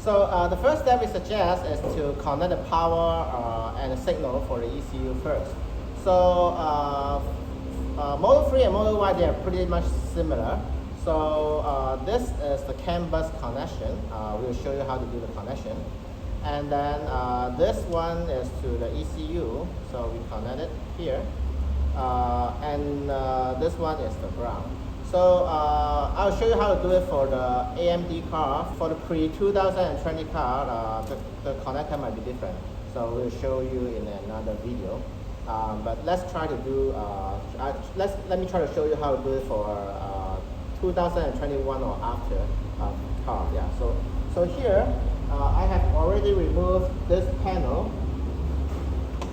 So the first step we suggest is to connect the power and the signal for the ECU first. So Model 3 and Model Y, they are pretty much similar. So this is the CAN bus connection. We'll show you how to do the connection. And then this one is to the ECU, so we connect it here. And this one is the ground. So I'll show you how to do it for the AMD car. For the pre-2020 car, the connector might be different. So we'll show you in another video. But let's try to do, let me try to show you how to do it for 2021 or after car. Yeah. So here, I have already removed this panel.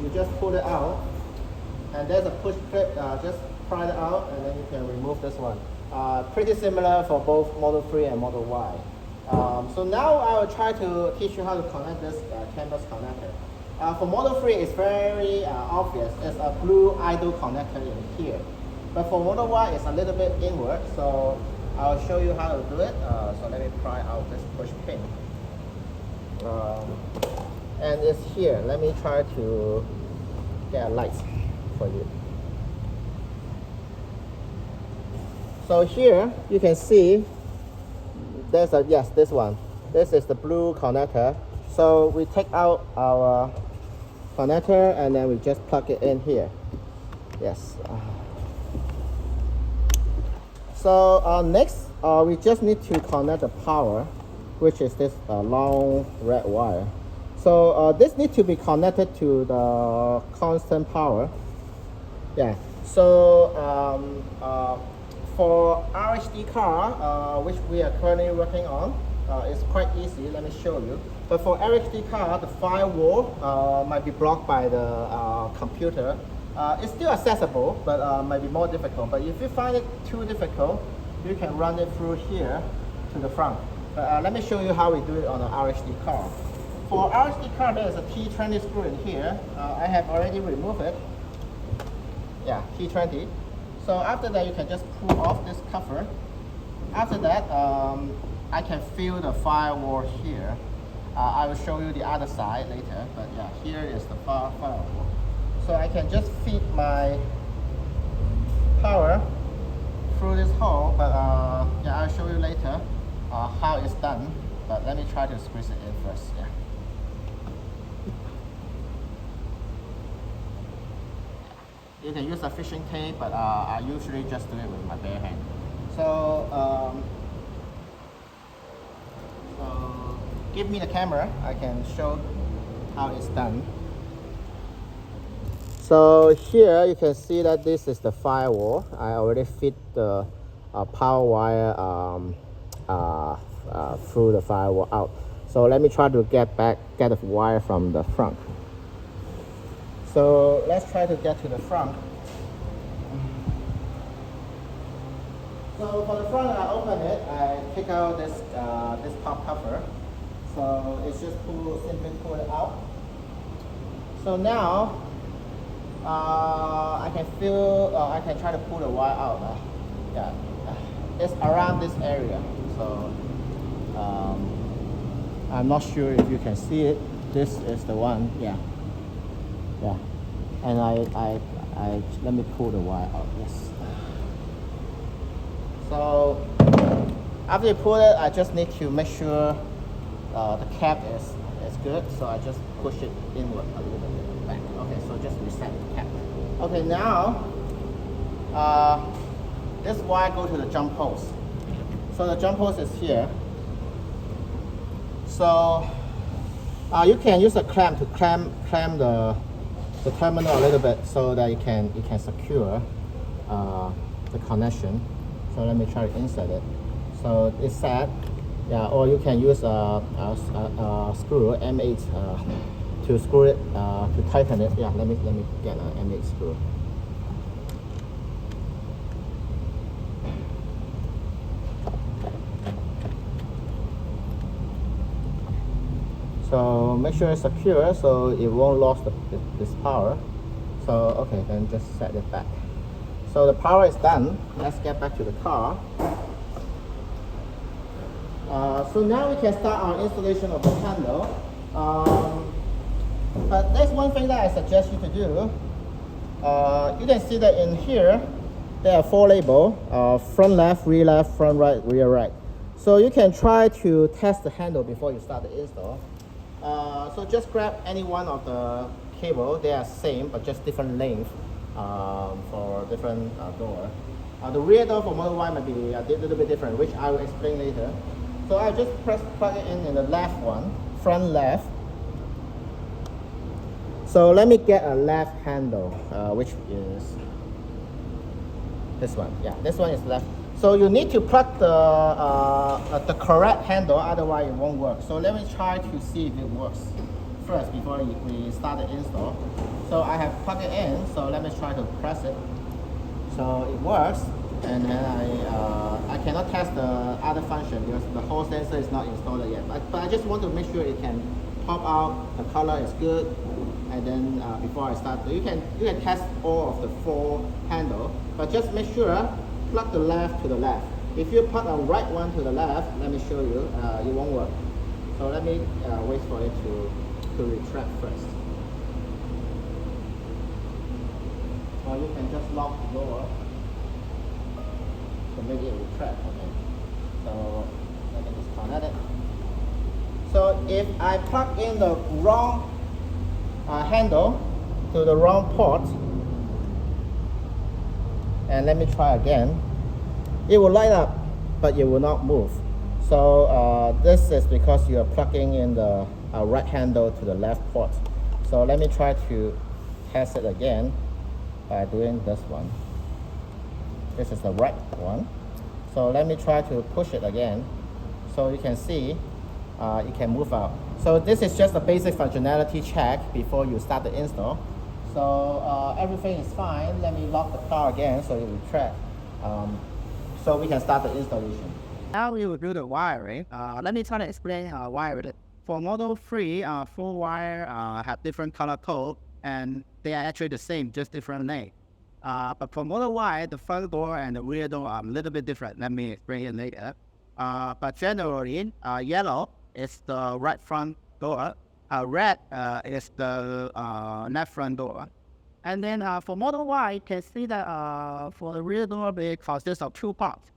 You just pull it out, and there's a push clip. Just pry it out, and then you can remove this one. Pretty similar for both Model 3 and Model Y. So now I will try to teach you how to connect this CAN bus connector. For Model 3, it's very obvious. There's a blue idle connector in here. But for Model Y, it's a little bit inward. So I'll show you how to do it. So let me pry out this push pin. And it's here. Let me try to get a light for you. So here you can see there's a, yes, this one. This is the blue connector. So we take out our connector and then we just plug it in here. Yes. So next, we just need to connect the power, which is this long red wire. So this needs to be connected to the constant power. Yeah. So for RHD car, which we are currently working on, it's quite easy. Let me show you. But for RHD car, the firewall might be blocked by the computer. It's still accessible, but might be more difficult. But if you find it too difficult, you can run it through here to the front. But let me show you how we do it on an RHD car. For RHD car, there is a T20 screw in here. I have already removed it. Yeah, T20. So after that, you can just pull off this cover. After that, I can feel the firewall here. I will show you the other side later, but yeah, here is the firewall. So I can just feed my power through this hole, but yeah, I'll show you later how it's done. But let me try to squeeze it in first. Yeah. You can use a fishing tape, but I usually just do it with my bare hand. So, so give me the camera, I can show how it's done. So here you can see that this is the firewall. I already fit the power wire through the firewall out. So let me try to get the wire from the front. So let's try to get to the front. So for the front, I open it. I take out this top cover. So it's just simply pull it out. So now I can feel. I can try to pull the wire out. Yeah, it's around this area. So I'm not sure if you can see it. This is the one. Yeah. Yeah, and I let me pull the wire out. Yes. So after you pull it, I just need to make sure the cap is good. So I just push it inward a little bit back. Okay, so just reset the cap. Okay, now this wire go to the jump post. So the jump post is here. So you can use a clamp to clamp the terminal a little bit so that you can secure the connection. So let me try to insert it. So it's set. Yeah, or you can use a screw M8 to screw it to tighten it. Yeah, let me get an M8 screw. So make sure it's secure so it won't lose this power. So okay, then just set it back. So the power is done. Let's get back to the car. So now we can start our installation of the handle. But there's one thing that I suggest you to do. You can see that in here, there are 4 labels, front left, rear left, front right, rear right. So you can try to test the handle before you start the install. So just grab any one of the cable. They are same, but just different length for different door. The rear door for Model Y might be a little bit different, which I will explain later. So I just plug it in the left one, front left. So let me get a left handle, which is this one. Yeah, this one is left. So you need to plug the correct handle, otherwise it won't work. So let me try to see if it works first before we start the install. So I have plugged it in, so let me try to press it. So it works, and then I cannot test the other function because the Hall sensor is not installed yet. But I just want to make sure it can pop out, the color is good, and then before I start, you can test all of the 4 handle, but just make sure plug the left to the left. If you plug a right one to the left, let me show you, it won't work. So let me wait for it to retract first. Or you can just lock the door to make it retract. Okay. So let me disconnect it. So if I plug in the wrong handle to the wrong port, and let me try again, it will light up, but it will not move. So this is because you are plugging in the right handle to the left port. So let me try to test it again by doing this one. This is the right one. So let me try to push it again. So you can see it can move out. So this is just a basic functionality check before you start the install. So everything is fine. Let me lock the car again so it will retract. So we can start the installation. Now we will do the wiring. Let me try to explain wiring. For Model 3, 4 wire have different color code, and they are actually the same, just different name. But for Model Y, the front door and the rear door are a little bit different. Let me explain it later. But generally, yellow is the right front door. Red is the left front door. And then for Model Y, you can see that for the rear door, it consists of 2 parts.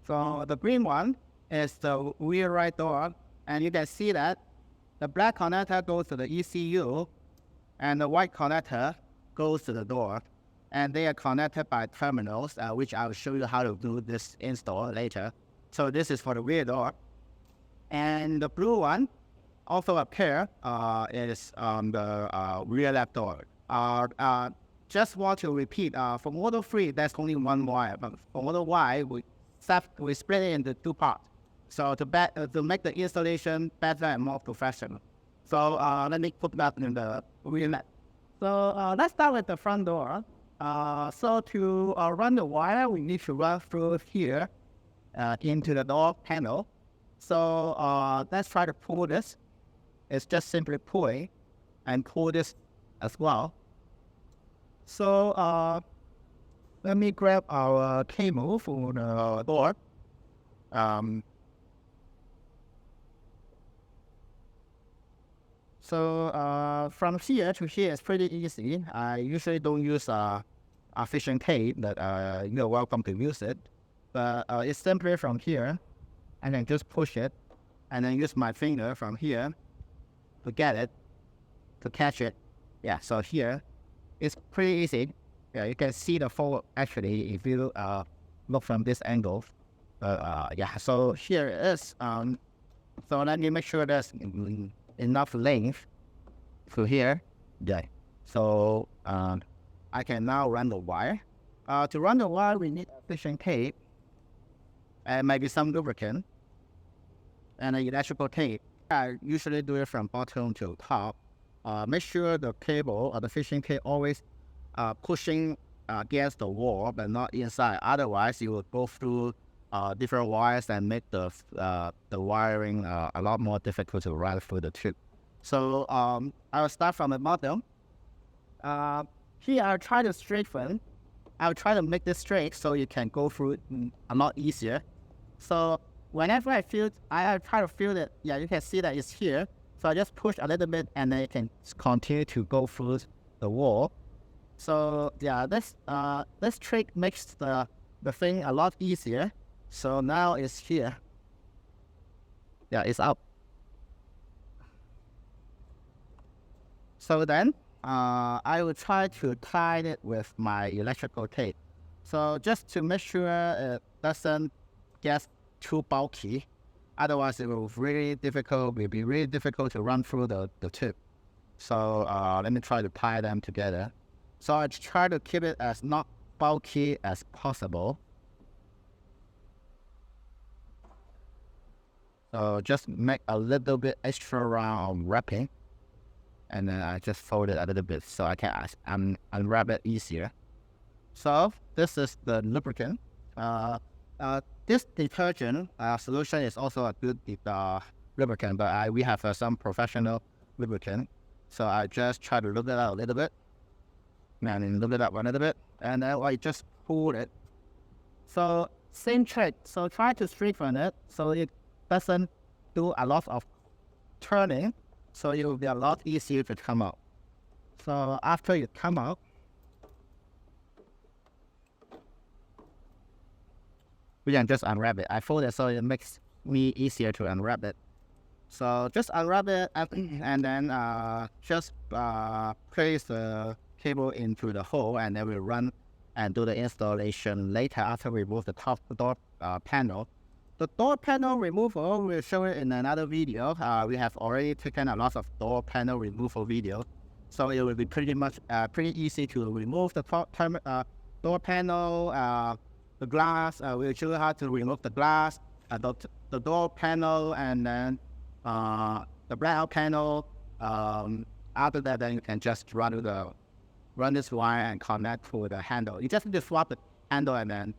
So the green one is the rear right door, and you can see that the black connector goes to the ECU, and the white connector goes to the door. And they are connected by terminals, which I will show you how to do this install later. So this is for the rear door. And the blue one, also up here, is the rear left door. Just want to repeat, for Model 3, there's only 1 wire, but for Model Y, we split it into 2 parts. So to make the installation better and more professional. So let me put that in the rear left. So let's start with the front door. So to run the wire, we need to run through here into the door panel. So let's try to pull this. It's just simply pulling and pull this as well. So let me grab our cable for the door. So from here to here is pretty easy. I usually don't use a fishing tape, but you're welcome to use it. But it's simply from here, and then just push it, and then use my finger from here to get it, to catch it. Yeah, so here, it's pretty easy. Yeah, you can see the fold actually if you look from this angle. Yeah, so here it is. So let me make sure there's enough length to here. Yeah. So I can now run the wire. To run the wire, we need fishing tape and maybe some lubricant and an electrical tape. I usually do it from bottom to top. Make sure the cable or the fishing tape always pushing against the wall, but not inside. Otherwise, you will go through different wires and make the wiring a lot more difficult to run through the tube. So I'll start from the bottom. Here I'll try to straighten. I'll try to make this straight so you can go through it a lot easier. So whenever I try to feel it, yeah, you can see that it's here. So I just push a little bit and then it can continue to go through the wall. So yeah, this trick makes the thing a lot easier. So now it's here. Yeah, it's up. So then I will try to tie it with my electrical tape. So just to make sure it doesn't get too bulky, otherwise it will be really difficult to run through the tube. So let me try to tie them together. So I try to keep it as not bulky as possible. So just make a little bit extra round of wrapping, and then I just fold it a little bit so I can unwrap it easier. So this is the lubricant. This detergent solution is also a good lubricant, but we have some professional lubricant. So I just try to lube it out a little bit, and then lube it up a little bit, and then I just pull it. So same trick. So try to straighten it so it doesn't do a lot of turning, so it will be a lot easier to come out. So after it come out, we can just unwrap it. I fold it so it makes me easier to unwrap it. So just unwrap it and then just place the cable into the hole, and then we'll run and do the installation later after we remove the top door panel. The door panel removal, we'll show it in another video. We have already taken a lot of door panel removal video, so it will be pretty easy to remove the door panel, the glass. We'll show you how to remove the glass, the door panel, and then the blackout panel. After that, then you can just run this wire and connect to the handle. You just need to swap the handle and then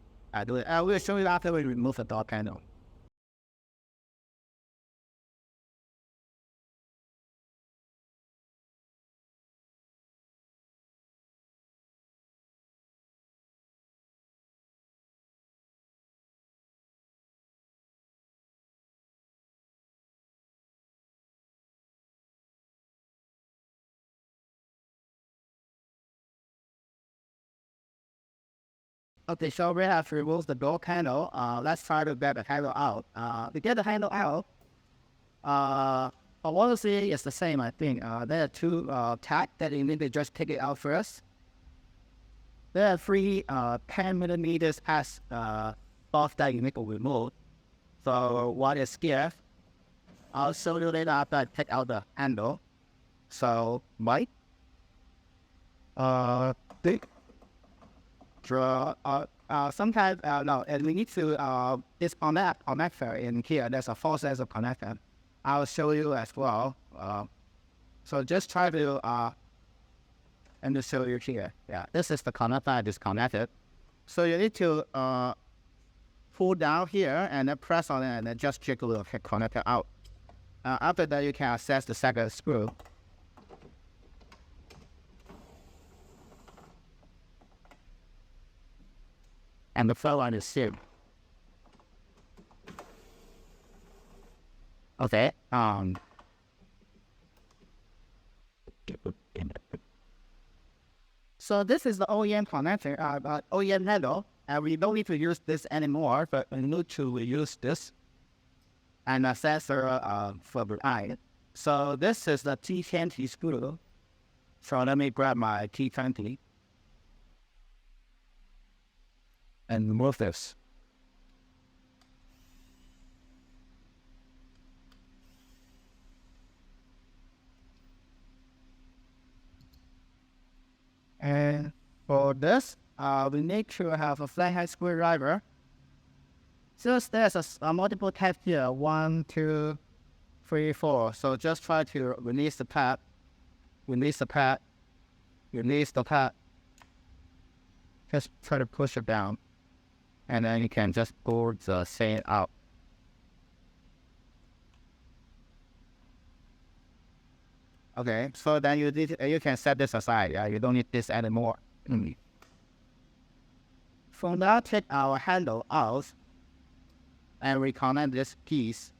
do it. We'll show you after we remove the door panel. Okay, so we have removed the door panel. Let's try to get the handle out. To get the handle out, honestly, it's the same, I think. There are two tags that you need to just take it out first. There are three 10 millimeters as both that you need to remove. So one is here. I'll show you later after I take out the handle. So, Mike, sometimes no, and we need to disconnect connector in here. There's a 4 sets of connector. I'll show you as well. So just try to and to show you here. Yeah, this is the connector I disconnected. So you need to pull down here and then press on it and then just jiggle the connector out. After that, you can access the second screw. And the third one is here. Okay. So this is the OEM connector, OEM handle, and we don't need to use this anymore, but we need to use this and a sensor for the eye. So this is the T20 screw. So let me grab my T20 and remove this. And for this, we need to have a flathead screwdriver. Since there's a multiple tab here, 1, 2, 3, 4. So just try to release the pad, release the pad, release the pad. Just try to push it down. And then you can just pull the thing out. Okay, so then you can set this aside. You don't need this anymore. From now, take our handle out. and reconnect this piece.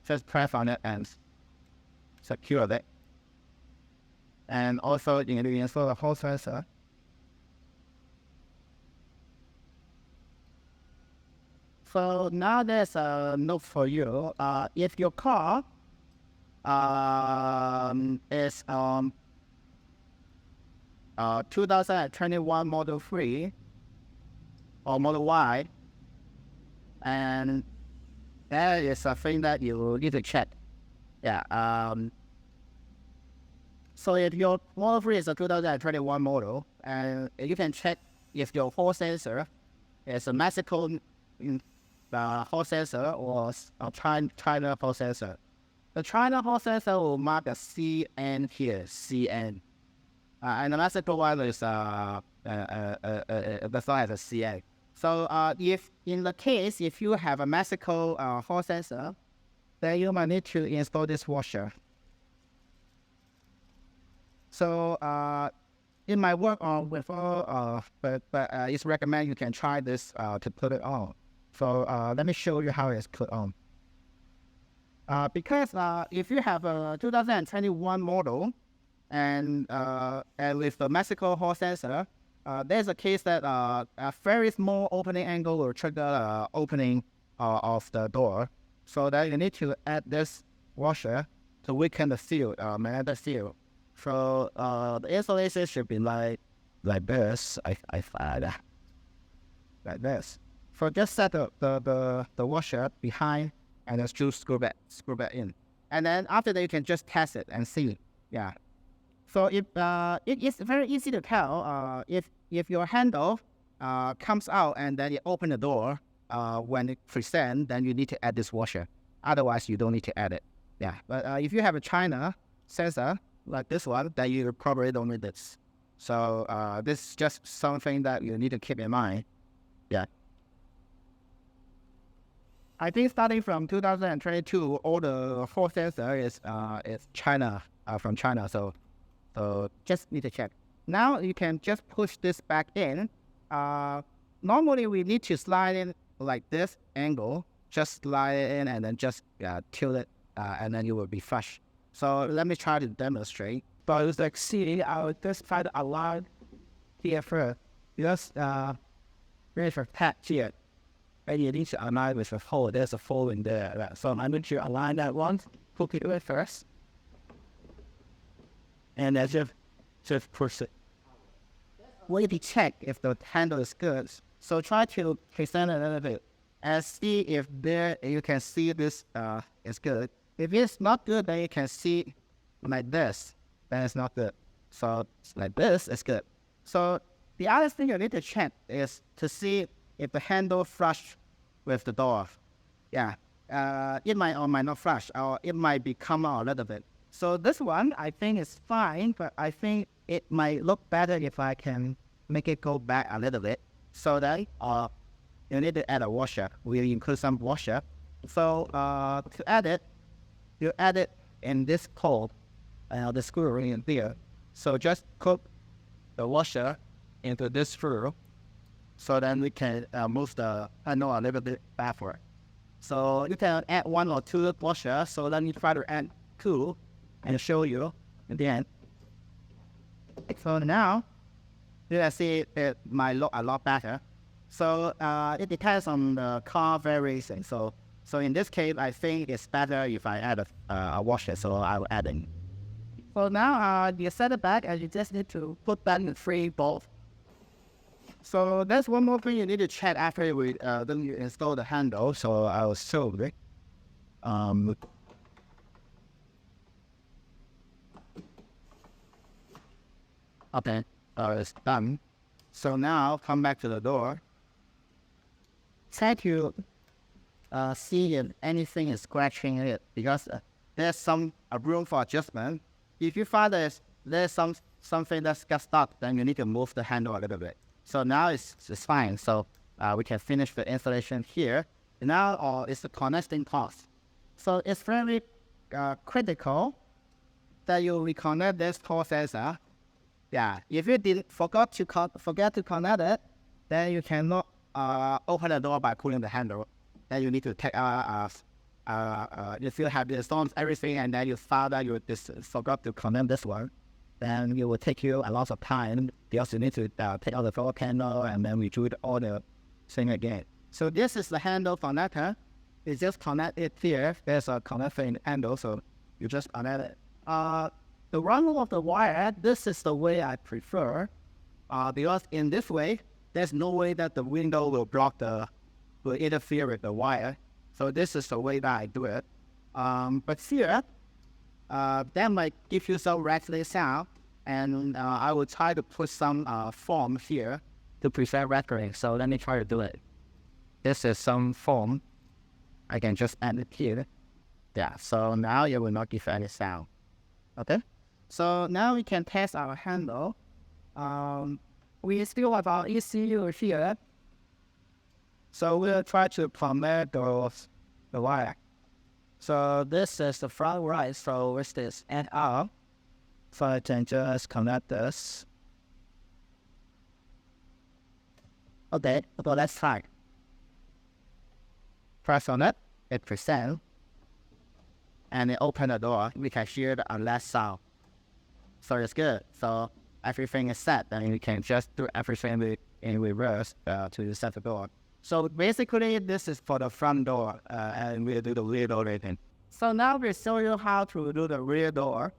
Just press on it and secure it. And also you need to install the hall sensor. So now there's a note for you. If your car is 2021 Model 3 or Model Y, and that is a thing that you need to check. Yeah. So if your Model 3 is a 2021 model, and you can check if your hall sensor is a Mexico hall sensor or a China hall sensor. The China hall sensor will mark a CN here, CN. And the Mexico one is the sign as a CN. So if in the case, if you have a Mexico hall sensor, then you might need to install this washer. So it might work on with but it's recommended you can try this to put it on. So let me show you how it's put on. Because if you have a 2021 model and with the Mexico hall sensor, there's a case that a very small opening angle will trigger opening of the door. So that you need to add this washer to weaken the seal, magnetic seal. So the installation should be like this. I find like this. So just set the washer behind and then screw back in. And then after that you can just test it and see. Yeah. So if it is very easy to tell if your handle comes out and then you open the door when it presents, then you need to add this washer. Otherwise you don't need to add it. Yeah. But if you have a China sensor like this one, then you probably don't need this. So this is just something that you need to keep in mind. Yeah. I think starting from 2022, all the hall sensor is China, from China. So just need to check. Now you can just push this back in. Normally we need to slide in like this angle. Just slide it in and then just tilt it, and then you will be flush. So let me try to demonstrate. But it's like, see, I would just try to align here first. Just there's a patch here. And you need to align with a hole. There's a hole in there. So I'm going to align that one. Hook it first. And then just push it. Way to check if the handle is good. So try to present it a little bit and see if there you can see this is good. If it's not good, then you can see like this. Then it's not good. So like this is good. So the other thing you need to check is to see if the handle flush with the door. Yeah. It might or might not flush, or it might be come out a little bit. So this one I think is fine, but I think it might look better if I can make it go back a little bit. So that you need to add a washer. We'll include some washer. So to add it, you add it in this hole, the screw ring in there. So just put the washer into this screw, so then we can move the handle a little bit backward. So you can add 1 or 2 washers. So let me try to add 2 and show you at the end. So now you can see it might look a lot better. So it depends on the car variation. So in this case, I think it's better if I add a washer. So I'll add it. So now you set it back, and you just need to put back the 3 bolts. So that's one more thing you need to check after then you install the handle. So I'll show you. Okay, it's done. So now come back to the door. Try to see if anything is scratching it, because there's some room for adjustment. If you find there's something that's got stuck, then you need to move the handle a little bit. So now it's fine. So we can finish the installation here. Now it's the connecting part. So it's very critical that you reconnect this hall sensor. Yeah, if you forget to connect it, then you cannot open the door by pulling the handle. then you need to take if you have installed everything and then you found that you just forgot to connect this one, then it will take you a lot of time because you need to take out the floor panel and then redo all the thing again. So this is the handle connector. You just connect it here. There's a connecting handle, so you just connect it. The running of the wire, this is the way I prefer, because in this way, there's no way that the window will interfere with the wire. So this is the way that I do it. But here, that might give you some rattling sound, and I will try to put some foam here to prevent rattling. So let me try to do it. This is some foam. I can just add it here. Yeah, so now it will not give any sound. Okay, so now we can test our handle. We still have our ECU here. So we'll try to connect the wire. So this is the front right, so with this and out. So I can just connect this. Okay, so let's try. Press on it, it presents. And it open the door, we can hear the less sound. So it's good. So everything is set, and you can just do everything in reverse to set the door. So basically, this is for the front door, and we'll do the rear door later. So now we'll show you how to do the rear door.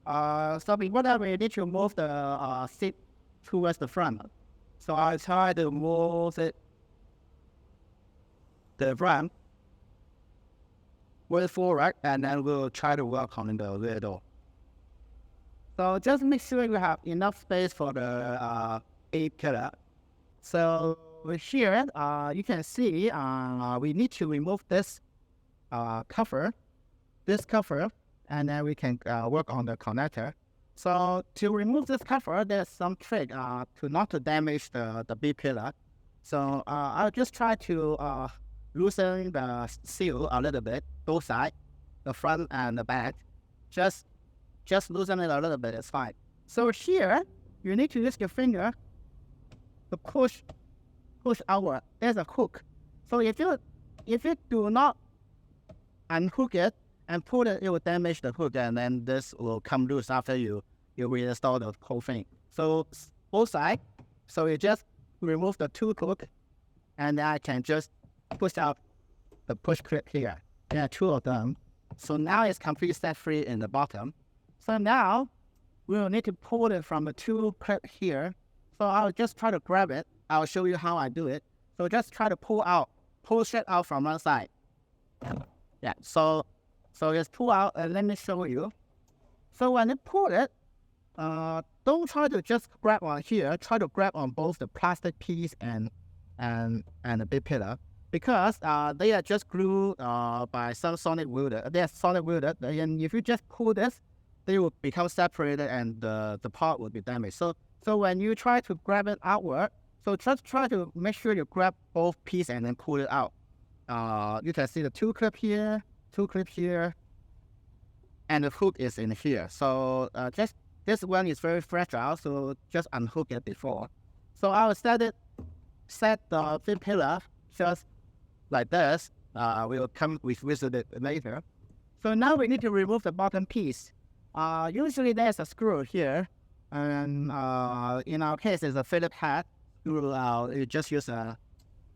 So before that, we need to move the seat towards the front. So I'll try to move the front way forward, and then we'll try to work on the rear door. So just make sure you have enough space for the A pillar. So here, you can see we need to remove this cover, and then we can work on the connector. So to remove this cover, there's some trick to damage the B pillar. So I'll just try to loosen the seal a little bit, both sides, the front and the back. Just loosen it a little bit, it's fine. So here, you need to use your finger to push outward. There's a hook. So if you do not unhook it and pull it, it will damage the hook, and then this will come loose after you reinstall the whole thing. So both sides. So you just remove the two hook, and then I can just push out the push clip here. There are two of them. So now it's completely set free in the bottom. So now we will need to pull it from the two clip here. So I'll just try to grab it. I'll show you how I do it. So just try to pull straight out from one side. Yeah, so just pull out, and let me show you. So when you pull it, don't try to just grab on here. Try to grab on both the plastic piece and the big pillar, because they are just glued by some solid welder. They are solid welded, and if you just pull this, they will become separated and the part will be damaged. So when you try to grab it outward, so just try to make sure you grab both pieces and then pull it out. You can see the two clip here, and the hook is in here. So just this one is very fragile, so just unhook it before. So I will set the thin pillar just like this. We'll come visit it later. So now we need to remove the bottom piece. Usually there's a screw here, and in our case it's a Phillips head screw. You just use a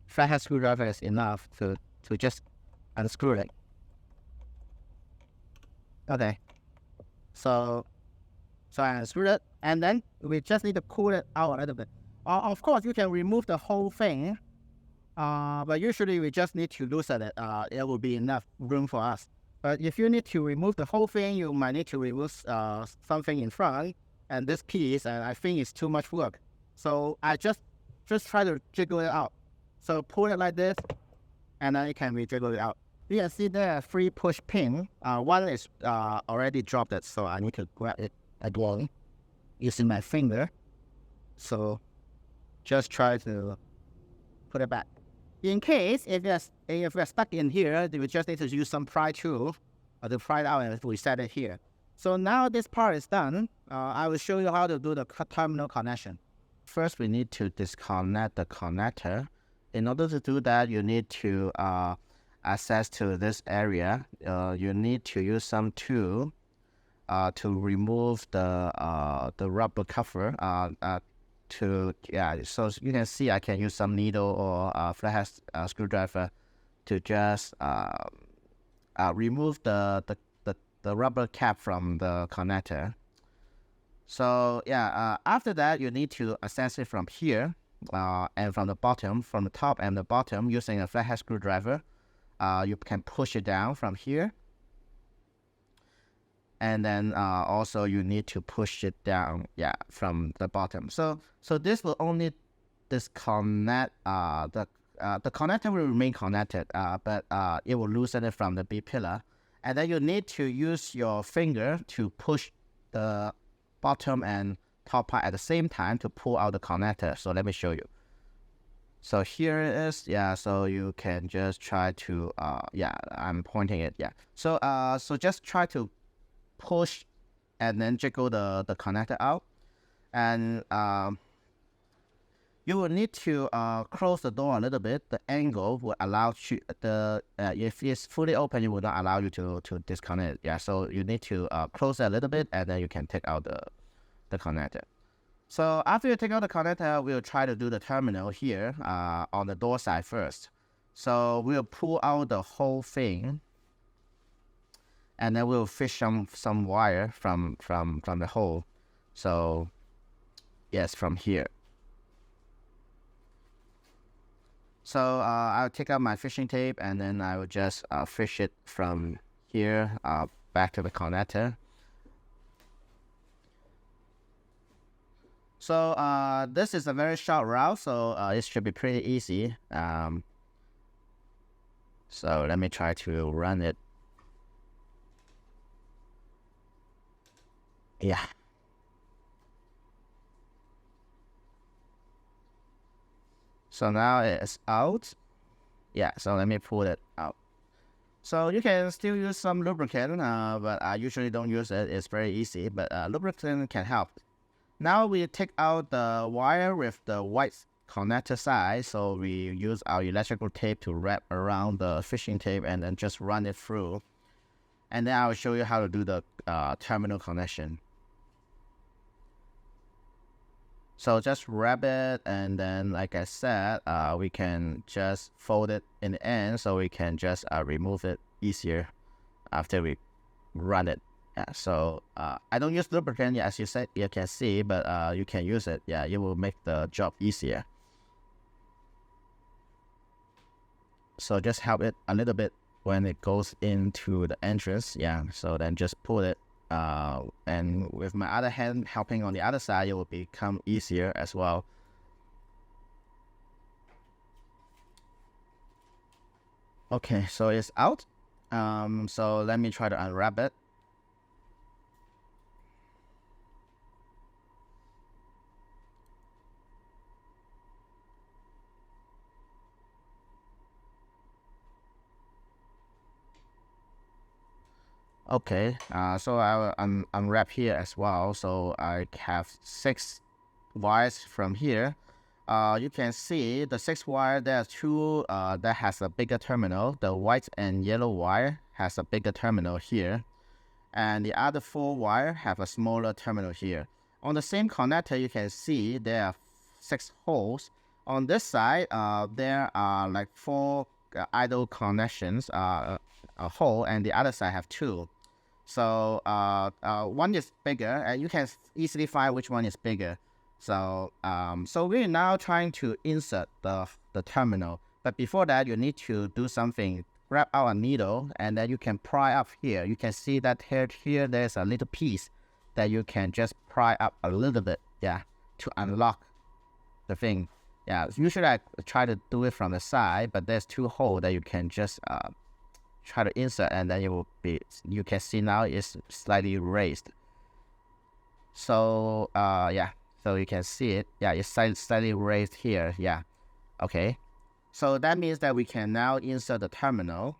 flathead screwdriver is enough to just unscrew it. Okay, so I unscrewed it, and then we just need to pull it out a little bit. Of course, you can remove the whole thing, but usually we just need to loosen it. It will be enough room for us. But if you need to remove the whole thing, you might need to remove something in front and this piece, and I think it's too much work. So I just try to jiggle it out. So pull it like this, and then you can re-jiggle it out. You can see there are 3 push pins. One is already dropped it, so I need to grab it again using my finger. So just try to put it back. In case if you're stuck in here, you just need to use some pry tool to pry it out and reset it here. So now this part is done. I will show you how to do the terminal connection. First, we need to disconnect the connector. In order to do that, you need to access to this area, you need to use some tool to remove the rubber cover. So you can see I can use some needle or flathead screwdriver to just remove the rubber cap from the connector. So yeah, after that you need to access it from here and from the bottom, from the top and the bottom using a flathead screwdriver. You can push it down from here, and then also you need to push it down, from the bottom. So this will only disconnect the connector will remain connected, but it will loosen it from the B pillar, and then you need to use your finger to push the bottom and top part at the same time to pull out the connector. So let me show you. So here it is. So you can just try to I'm pointing it. So just try to push and then jiggle the connector out, and you will need to close the door a little bit. The angle will allow you if it's fully open, it will not allow you to disconnect. So you need to close it a little bit, and then you can take out the connector. So after you take out the connector, we'll try to do the terminal here on the door side first. So we'll pull out the whole thing, and then we'll fish some wire from the hole. So yes, from here. So I'll take out my fishing tape, and then I will just fish it from here back to the connector. So this is a very short route, so it should be pretty easy. So let me try to run it. So now it's out. So let me pull it out. So you can still use some lubricant, but I usually don't use it. It's very easy, but lubricant can help. Now we take out the wire with the white connector side. So we use our electrical tape to wrap around the fishing tape and then just run it through. And then I will show you how to do the terminal connection. So just wrap it, and then like I said, we can just fold it in the end, so we can just remove it easier after we run it. So I don't use lubricant, as you said, you can see, but you can use it. It will make the job easier. So just help it a little bit when it goes into the entrance. So then just pull it. And with my other hand helping on the other side, it will become easier as well. Okay, so it's out. So let me try to unwrap it. Okay, so I will unwrap here as well. So I have 6 wires from here. You can see the 6 wire, there are 2 that has a bigger terminal. The white and yellow wire has a bigger terminal here, and the other 4 wire have a smaller terminal here. On the same connector, you can see there are 6 holes. On this side, there are like 4 idle connections, a hole, and the other side have 2. So one is bigger, and you can easily find which one is bigger. So so we're now trying to insert the terminal, but before that you need to do something. Grab out a needle, and then you can pry up here. You can see that here there's a little piece that you can just pry up a little bit, to unlock the thing. Usually I try to do it from the side, but there's 2 holes that you can just try to insert, and then you can see now it's slightly raised. So so you can see it. It's slightly raised here. Okay, so that means that we can now insert the terminal.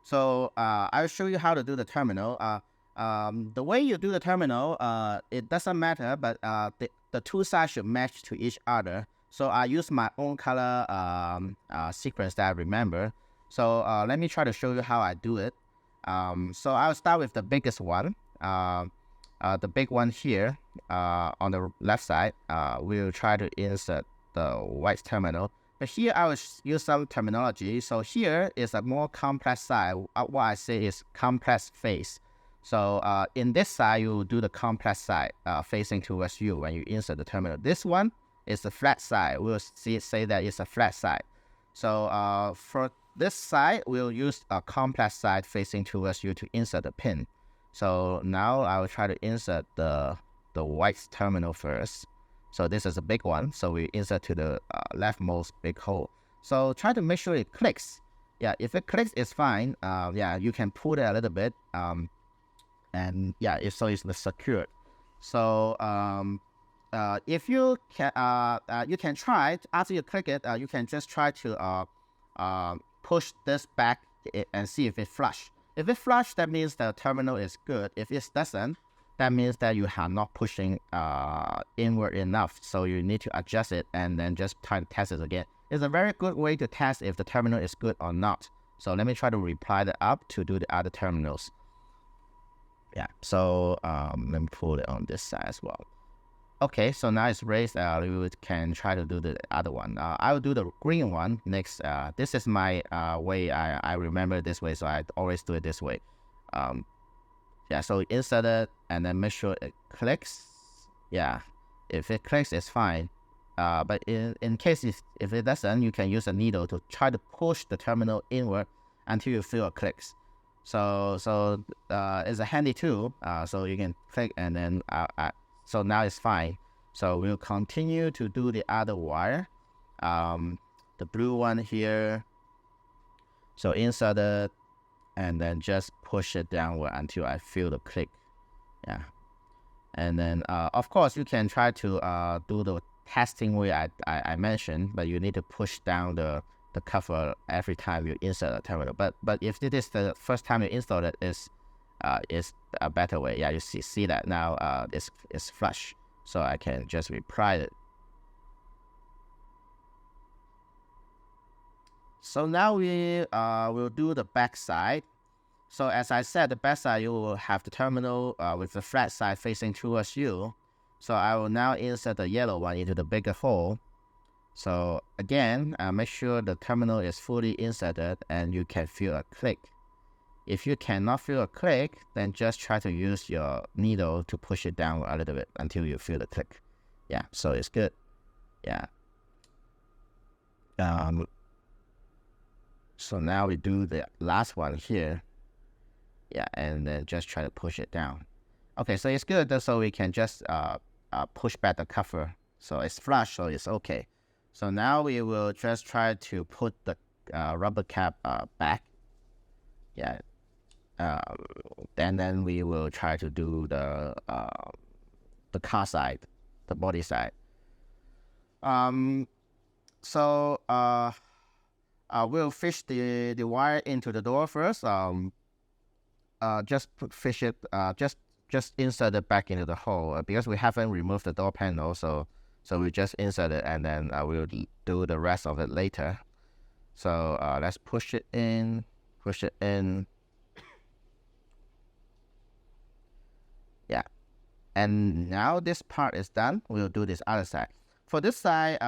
So I'll show you how to do the terminal. The way you do the terminal, it doesn't matter, but the 2 sides should match to each other. So I use my own color sequence that I remember. So let me try to show you how I do it. So I'll start with the biggest one. The big one here on the left side. We'll try to insert the white terminal. But here I will use some terminology. So here is a more complex side. What I say is complex face. So in this side, you will do the complex side facing towards you when you insert the terminal. This one is the flat side. We'll say that it's a flat side. So for this side, we'll use a complex side facing towards you to insert the pin. So now I will try to insert the white terminal first. So this is a big one. So we insert to the leftmost big hole. So try to make sure it clicks. Yeah, if it clicks, it's fine. Yeah, you can pull it a little bit. And yeah, so it's secured. So if you can try after you click it, you can just try to push this back and see if it flush. If it flush, that means the terminal is good. If it doesn't, that means that you are not pushing inward enough. So you need to adjust it and then just try to test it again. It's a very good way to test if the terminal is good or not. So let me try to reply the up to do the other terminals. Yeah, so let me pull it on this side as well. Okay, so now it's raised. We can try to do the other one. I will do the green one next. This is my way. I remember this way, so I always do it this way. Yeah, so insert it and then make sure it clicks. Yeah, if it clicks, it's fine. But in case if it doesn't, you can use a needle to try to push the terminal inward until you feel it clicks. So it's a handy tool. So you can click and then so now it's fine. So we'll continue to do the other wire. The blue one here. So insert it and then just push it downward until I feel the click. Yeah. And then of course you can try to do the testing way I mentioned, but you need to push down the cover every time you insert a terminal. But if it is the first time you install it, is a better way. Yeah, you see that now it's flush, so I can just reply it. So now we will do the back side. So as I said, the back side you will have the terminal with the flat side facing towards you. So I will now insert the yellow one into the bigger hole. So again, make sure the terminal is fully inserted and you can feel a click. If you cannot feel a click, then just try to use your needle to push it down a little bit until you feel the click. Yeah, so it's good. Yeah. So now we do the last one here. Yeah, and then just try to push it down. Okay, so it's good. So we can just push back the cover. So it's flush, so it's okay. So now we will just try to put the rubber cap back. Yeah. And then we will try to do the car side, the body side. So we'll fish the wire into the door first. Just fish it. Just insert it back into the hole because we haven't removed the door panel. So we just insert it and then we'll do the rest of it later. So let's push it in. Yeah, and now this part is done. We'll do this other side. For this side,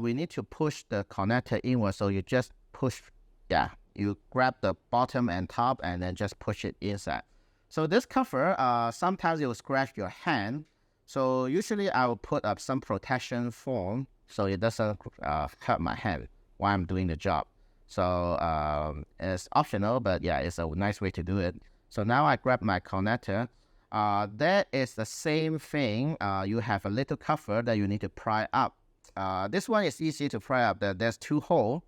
we need to push the connector inward. So you just push, yeah, you grab the bottom and top and then just push it inside. So this cover, sometimes it will scratch your hand. So usually I will put up some protection foam so it doesn't hurt my hand while I'm doing the job. So it's optional, but yeah, it's a nice way to do it. So now I grab my connector. That is the same thing. You have a little cover that you need to pry up. This one is easy to pry up. There's two holes.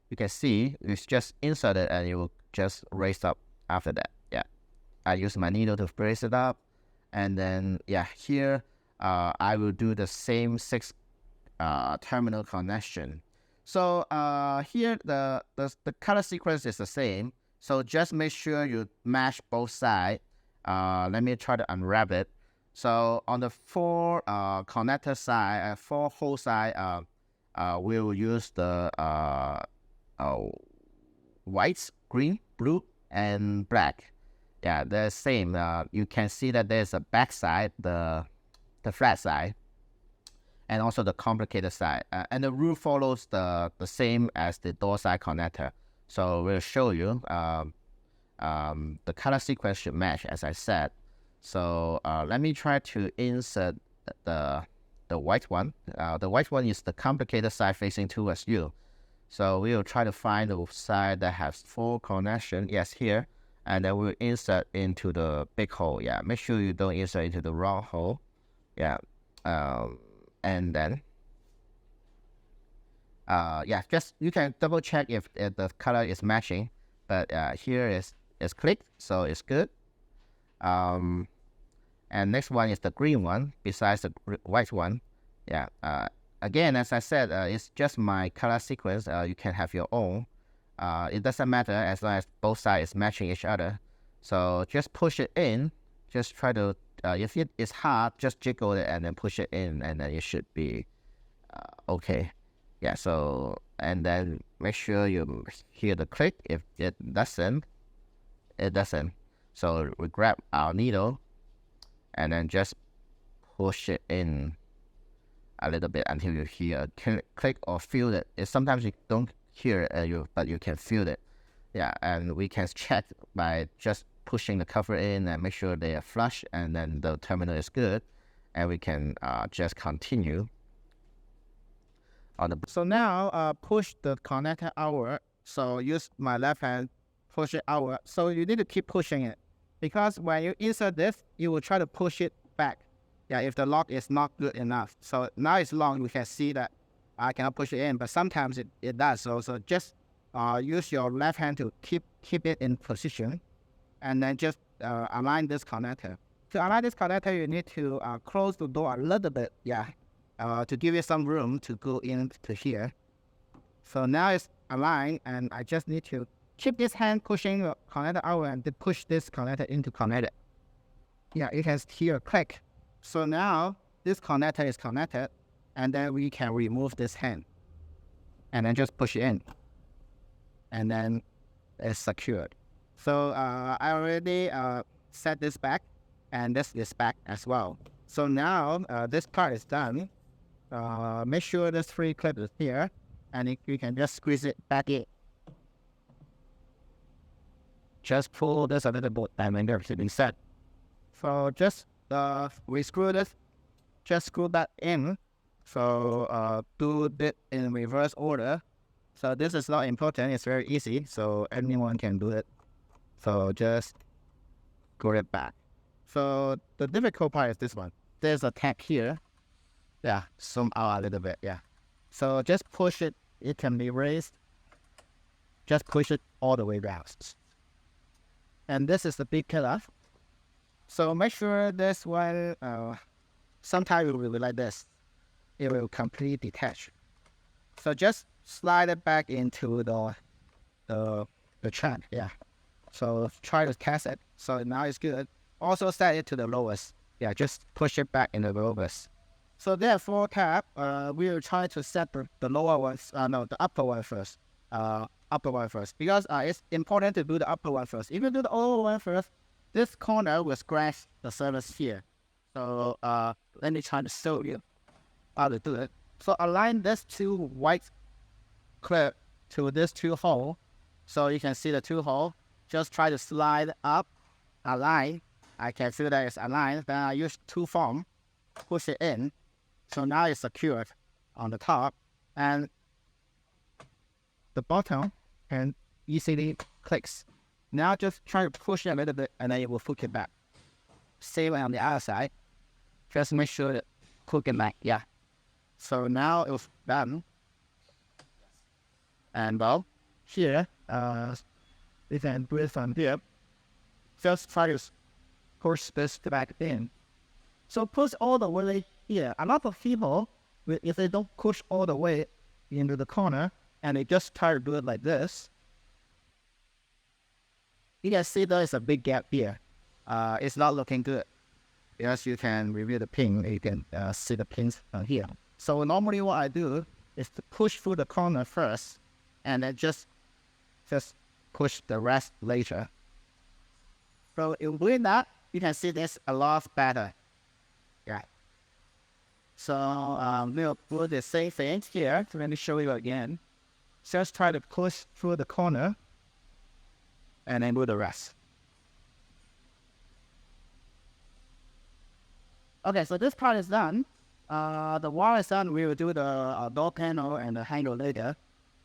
You can see it's just inserted and you will just raise up after that. Yeah, I use my needle to brace it up, and then yeah, here I will do the same 6 terminal connection. So here the color sequence is the same. So just make sure you match both sides. Let me try to unwrap it. So on the 4 connector side, 4 hole side, we will use the white, green, blue, and black. Yeah, the same. You can see that there's a back side, the flat side, and also the complicated side. And the rule follows the same as the door side connector. So we'll show you. The color sequence should match, as I said. So let me try to insert the white one. The white one is the complicated side facing towards you. So we will try to find the side that has full connection. Yes, here. And then we'll insert into the big hole. Yeah, make sure you don't insert into the wrong hole. Yeah. And then, yeah, just you can double check if the color is matching. But here is clicked, so it's good. And next one is the green one, besides the white one. Yeah. Again, as I said, it's just my color sequence. You can have your own. It doesn't matter as long as both sides is matching each other. So just push it in. Just try to, if it is hard, just jiggle it and then push it in, and then it should be okay. Yeah, so, and then make sure you hear the click. If it doesn't, So we grab our needle and then just push it in a little bit until you hear a click or feel it. Sometimes you don't hear it, but you can feel it. Yeah, and we can check by just pushing the cover in and make sure they are flush, and then the terminal is good, and we can just continue on the. So now push the connector outward. So use my left hand, push it outward. So you need to keep pushing it, because when you insert this, you will try to push it back. Yeah, if the lock is not good enough. So now it's long, we can see that I cannot push it in, but sometimes it does. So just use your left hand to keep it in position, and then just align this connector. To align this connector, you need to close the door a little bit, yeah, to give it some room to go into here. So now it's aligned, and I just need to keep this hand pushing the connector out and then push this connector into connected. Yeah, you can hear a click. So now this connector is connected, and then we can remove this hand and then just push it in, and then it's secured. So I already set this back, and this is back as well. So now this part is done. Make sure this free clip is here, and you can just squeeze it back in. Just pull this a little bit, and then everything set. So just re-screw this, just screw that in. So do it in reverse order. So this is not important, it's very easy, so anyone can do it. So just screw it back. So the difficult part is this one. There's a tag here. Yeah, zoom out a little bit, yeah. So just push it, it can be raised. Just push it all the way down. And this is the big killer. So make sure this one, sometimes it will be like this. It will completely detach. So just slide it back into the track, yeah. So try to test it. So now it's good. Also set it to the lowest. Yeah, just push it back in the lowest. So there are 4 tabs. We will try to set the lower ones, the upper one first. Upper one first, because it's important to do the upper one first. If you do the lower one first, this corner will scratch the surface here. So let me try to show you how to do it. So align this 2 white clip to this 2 hole. So you can see the 2 hole. Just try to slide up, align. I can feel that it's aligned. Then I use 2 foam, push it in. So now it's secured on the top, and the bottom can easily clicks. Now just try to push it a little bit, and then it will hook it back. Same on the other side. Just make sure that hook it back, yeah. So now it's done. And well, here, you can do it from here. Just try to push this back in. So push all the way here. A lot of people, if they don't push all the way into the corner, and they just try to do it like this, you can see there is a big gap here. It's not looking good. As you can review the pin, you can see the pins here. So normally what I do is to push through the corner first, and then just push the rest later. So in doing that, you can see this a lot better. Yeah. So we'll do the same thing here. So let me show you again. Just try to push through the corner and then do the rest. Okay, so this part is done. The wall is done. We will do the door panel and the handle later.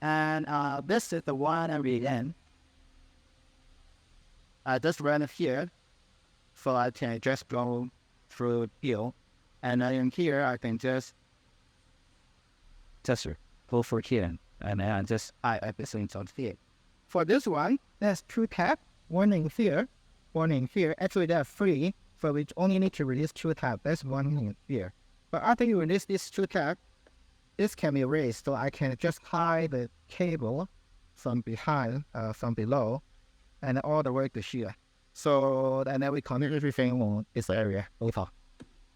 And this is the one at the end. I just ran it here, so I can just go through here. And in here, I can just go for here. And then I listen on here. For this one, there's 2 tabs. One in here, one in here. Actually, they're free. So we only need to release 2 tabs. There's one in here. But after you release these 2 tabs, this can be raised. So I can just hide the cable from behind, from below, and all the way to here. So and then we connect everything on this area over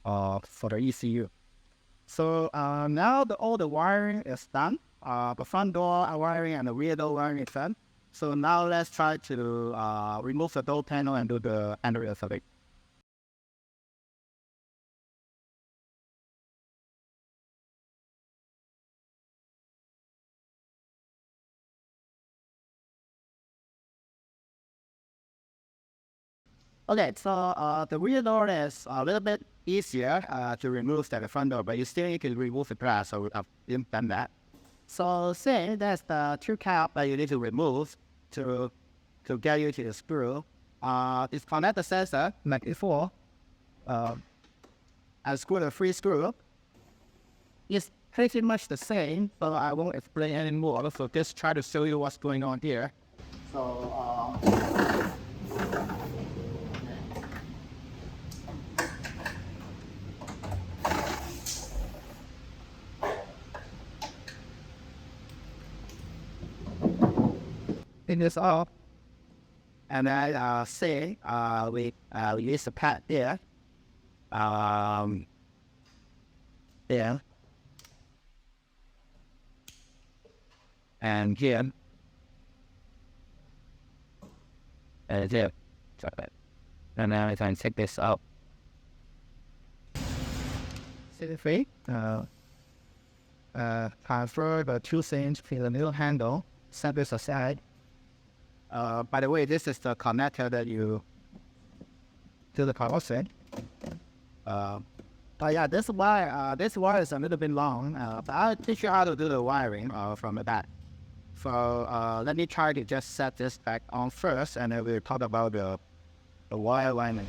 for the ECU. So now all the wiring is done. The front door wiring and the rear door wiring is done. So now let's try to remove the door panel and do the handle assembly. Okay, so the rear door is a little bit easier to remove than the front door, but you still need to remove the glass, so I've done that. So say that's the 2 caps that you need to remove to get you to the screw. Disconnect the sensor like before, and screw the 3 screw. It's pretty much the same, but I won't explain anymore. So just try to show you what's going on here. So clean this off, and I say we use the pad there, there, and here, and there, and now I can take this out. See the free? Transfer the 2 things to the middle handle, set this aside. By the way, this is the connector that you to the power set. But yeah, this wire is a little bit long, but I'll teach you how to do the wiring from the back. So let me try to just set this back on first, and then we'll talk about the wire lining.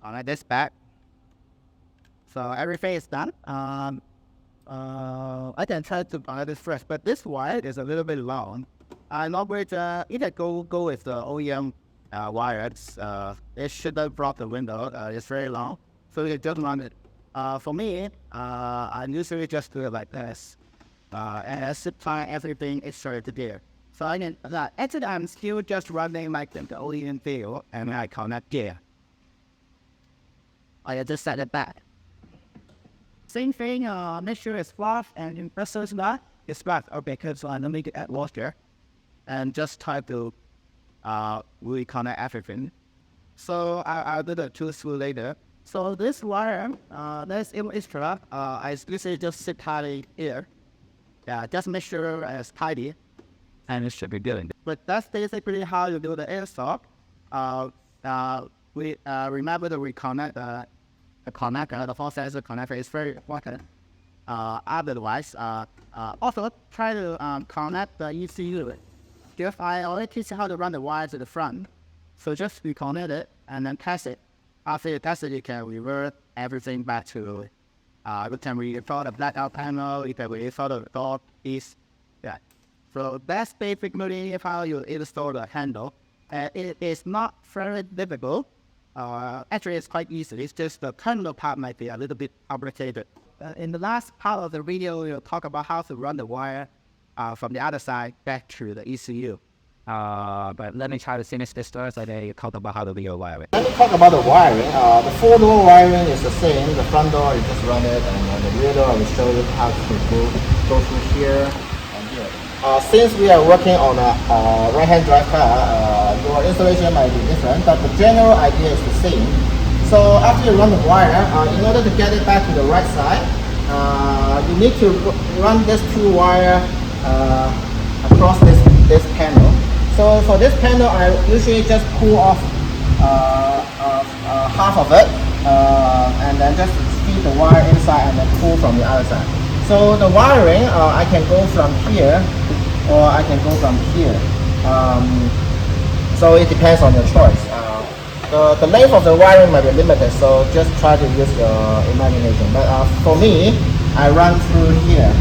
Alright, this back. So everything is done. I can try to buy this first, but this wire is a little bit long. Normally, either go with the OEM wires. It shouldn't block the window. It's very long, so you just run it. For me, I usually just do it like this, and I supply everything extra to there. So I can. Actually, I'm still just running like the OEM field, and I connect there. I just set it back. Same thing, make sure it's flush and compressor slot is flat. Okay, because let me add water and just try to reconnect everything. So I'll do the 2 screws later. So this wire, that's extra. I usually just sit tightly here. Yeah, just make sure it's tidy, and it should be good. But that's basically how you do the airsoft. We remember to reconnect the connector, the 4-sensor connector is very important. Otherwise, also try to connect the ECU. If I already teach you how to run the wire to the front, so just reconnect it and then test it. After you test it, you can revert everything back to. You can reinstall the blackout panel. You can reinstall the door piece. Yeah. So that's basically how you install the handle. It is not very difficult. Actually, it's quite easy. It's just the terminal part might be a little bit complicated. In the last part of the video, we'll talk about how to run the wire from the other side back to the ECU. But let me try to finish this first, and then you talk about how to do your wiring. Let me talk about the wiring. The full door wiring is the same. The front door, you just run it, and the rear door, I will show you how to go through here and here. Since we are working on a right-hand drive car, your installation might be different, but the general idea is the same. So after you run the wire, in order to get it back to the right side, you need to run this two wire across this panel. So for this panel, I usually just pull off half of it, and then just feed the wire inside and then pull from the other side. So the wiring, I can go from here, or I can go from here. So it depends on your choice. The length of the wiring might be limited, so just try to use your imagination. But for me, I run through here.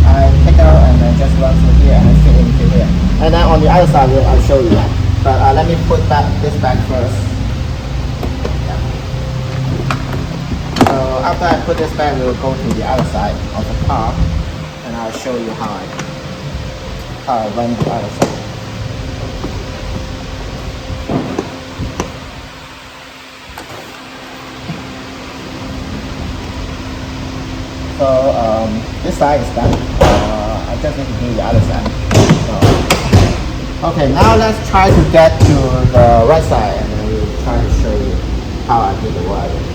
I take out and then just run through here and fit into here. And then on the other side, I'll show you that. But let me put this back first. Yeah. So after I put this back, we'll go to the other side of the car, and I'll show you how I run the other side. So this side is done. I just need to do the other side. So, okay, now let's try to get to the right side, and then we'll try to show you how I do the wiring.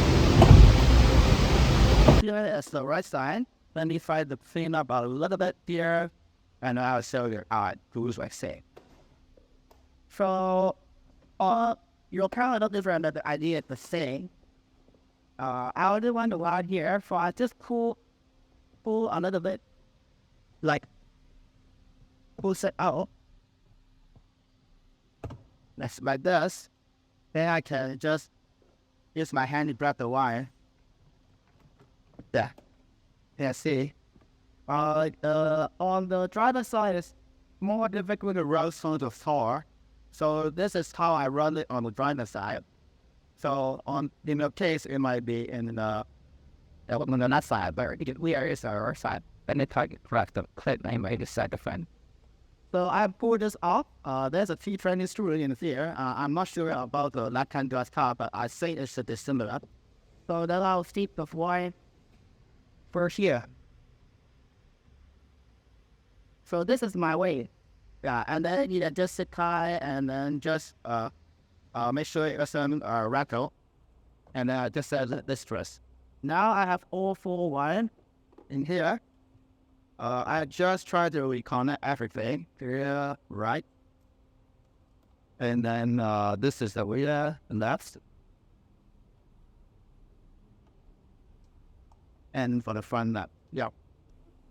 Here is the right side. Let me try to clean up a little bit here, and I'll show you how I do like say. So, you're kind of different, but the idea is the same. I only want the wire here, so I just pull a little bit, like push it out. That's like this. Then I can just use my hand to grab the wire. Yeah. Yeah, see. On the driver's side, it's more difficult to run through the floor. So this is how I run it on the driver's side. So in your case, it might be on the left side, but where is our side? Then it target correct the clip name by the side of front. So I pull this off. There's a T20 screw in here. I'm not sure about the left-hand drive car, but I think it's similar. So then I'll stick the wire first here. So this is my way. Yeah, and then you just sit tight and then just make sure it doesn't rattle. And then I just set this first. Now I have all four wires in here. I just try to reconnect everything here, right? And then this is the rear left. And for the front left, yeah.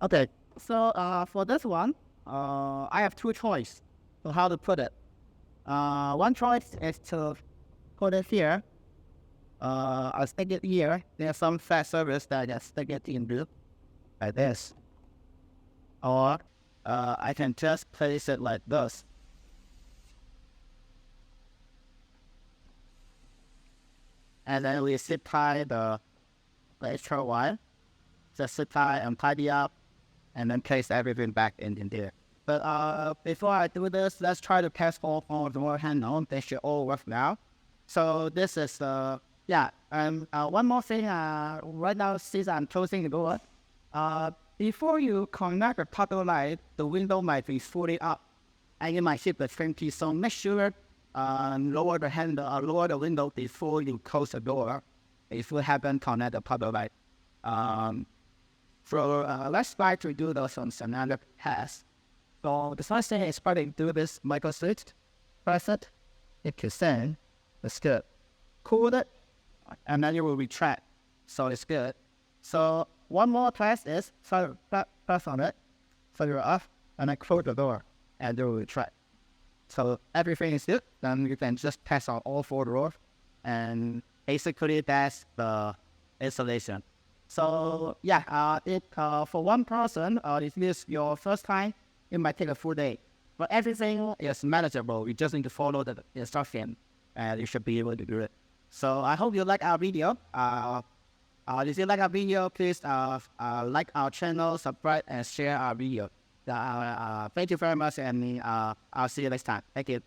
Okay, so for this one, I have two choices on how to put it. One choice is to put it here. I'll stick it here. There's some fast service that I just stick it in blue, like this. Or I can just place it like this. And then we zip tie the extra wire. Just zip tie and tidy up, and then place everything back in there. But before I do this, let's try to test all the door handle. They should all work now. So this is yeah. One more thing. Right now, since I'm closing the door, before you connect the puddle light, the window might be fully up, and you might hit the trim key. So make sure lower the handle or lower the window before you close the door. If you haven't connected the puddle light. So let's try to do those on another test. So the first thing is probably do this micro switch. Press it. It can send. It's good. Cool it. And then you will retract. So it's good. So one more test is press on it. So you're off. And then close the door. And you will retract. So everything is good. Then you can just test on all four doors. And basically that's the installation. So yeah, for one person, if this is your first time, it might take a full day. But everything is manageable. You just need to follow the instruction, and you should be able to do it. So I hope you like our video. If you like our video, please like our channel, subscribe, and share our video. Thank you very much, and I'll see you next time. Thank you.